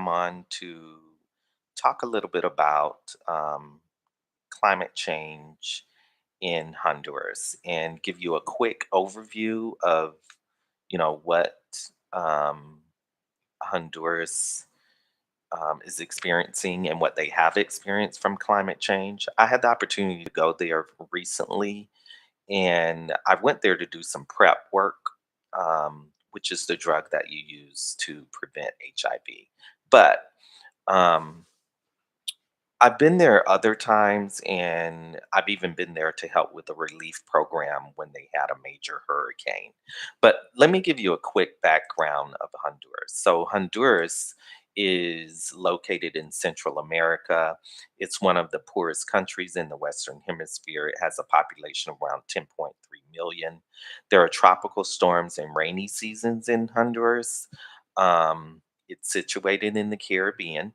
come on to talk a little bit about climate change in Honduras and give you a quick overview of, what um, Honduras is experiencing and what they have experienced from climate change. I had the opportunity to go there recently, and I went there to do some prep work, which is the drug that you use to prevent HIV. But um, I've been there other times, and I've even been there to help with a relief program when they had a major hurricane. But let me give you a quick background of Honduras. So, Honduras is located in Central America. It's one of the poorest countries in the Western Hemisphere. It has a population of around 10.3 million. There are tropical storms and rainy seasons in Honduras. It's situated in the Caribbean.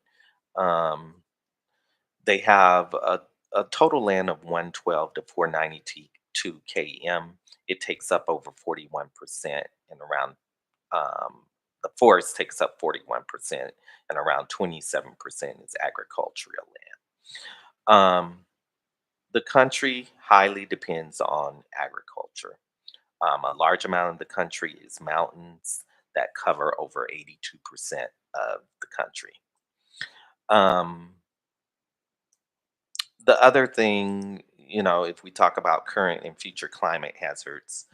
Um, they have a total land of 112 to 492 km. It takes up over 41%, and around the forest takes up 41%, and around 27% is agricultural land. The country highly depends on agriculture. A large amount of the country is mountains that cover over 82% of the country. Um, The other thing, if we talk about current and future climate hazards,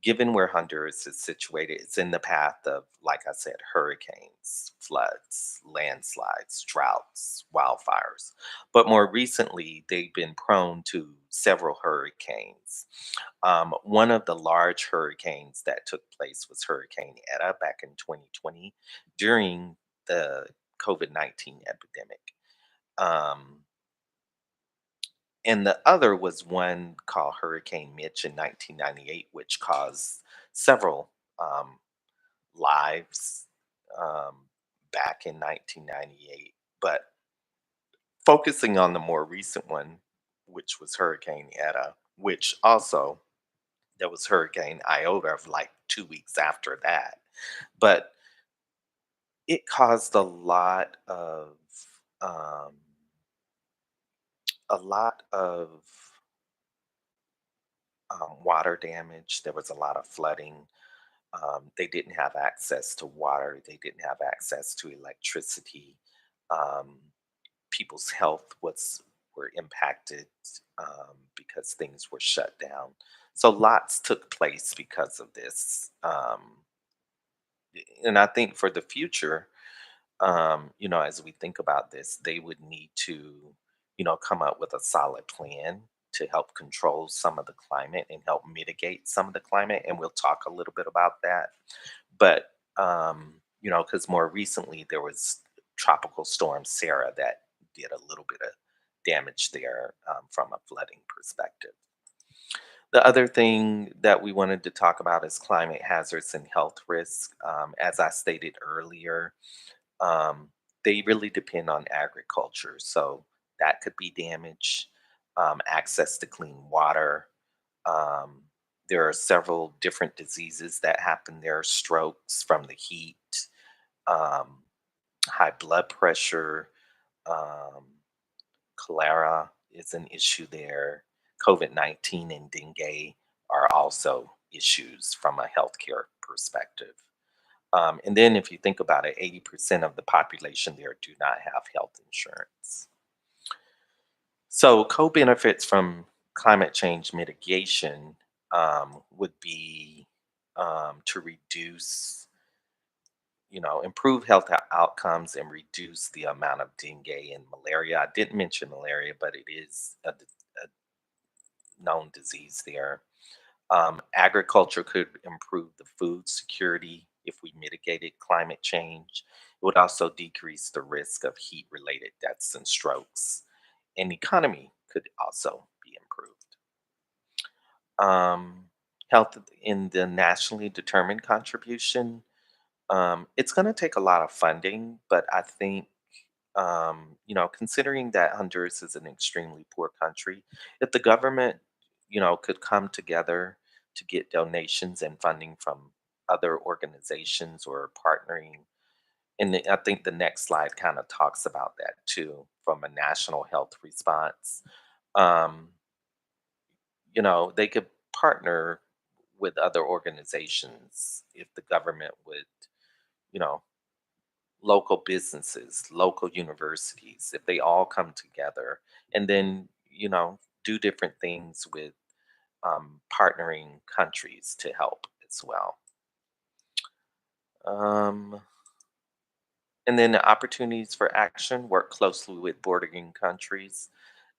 given where Honduras is situated, it's in the path of, like I said, hurricanes, floods, landslides, droughts, wildfires. But more recently, they've been prone to several hurricanes. One of the large hurricanes that took place was Hurricane Eta back in 2020 during the COVID-19 epidemic. Um, and the other was one called Hurricane Mitch in 1998, which caused several um, lives um, back in 1998. But focusing on the more recent one, which was Hurricane Eta, which also there was Hurricane Iota of like 2 weeks after that. But it caused um, a lot of water damage. There was a lot of flooding. They didn't have access to water. They didn't have access to electricity. Um, People's health was were impacted because things were shut down. So lots took place because of this. And I think for the future, as we think about this, they would need to, come up with a solid plan to help control some of the climate and help mitigate some of the climate. And we'll talk a little bit about that. But, because more recently there was Tropical Storm Sarah that did a little bit of damage there from a flooding perspective. The other thing that we wanted to talk about is climate hazards and health risks. As I stated earlier, um, they really depend on agriculture. So that could be damage, access to clean water. Um, there are several different diseases that happen there: strokes from the heat, um, high blood pressure, um, cholera is an issue there. COVID-19 and dengue are also issues from a healthcare perspective. And then, if you think about it, 80% of the population there do not have health insurance. So, co benefits from climate change mitigation would be to reduce, improve health outcomes and reduce the amount of dengue and malaria. I didn't mention malaria, but it is a known disease there. Agriculture could improve the food security if we mitigated climate change. It would also decrease the risk of heat related deaths and strokes. And the economy could also be improved. Um, Health in the nationally determined contribution. It's going to take a lot of funding, but I think, considering that Honduras is an extremely poor country, if the government, could come together to get donations and funding from other organizations or partnering I think the next slide kind of talks about that too, from a national health response. Um, they could partner with other organizations if the government would, you know, local businesses, local universities, if they all come together and then, do different things with partnering countries to help as well. Um, And then the opportunities for action, work closely with bordering countries,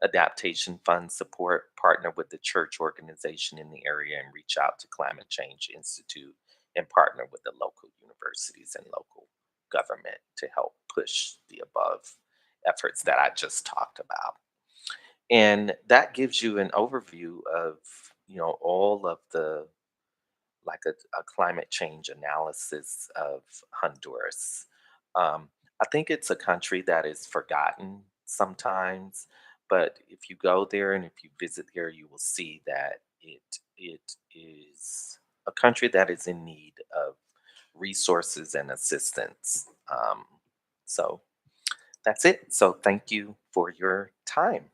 adaptation fund support, partner with the church organization in the area and reach out to Climate Change Institute and partner with the local universities and local government to help push the above efforts that I just talked about. And that gives you an overview of, all of the like a climate change analysis of Honduras. I think it's a country that is forgotten sometimes, but if you go there and if you visit there, you will see that it is a country that is in need of resources and assistance. So that's it. So thank you for your time.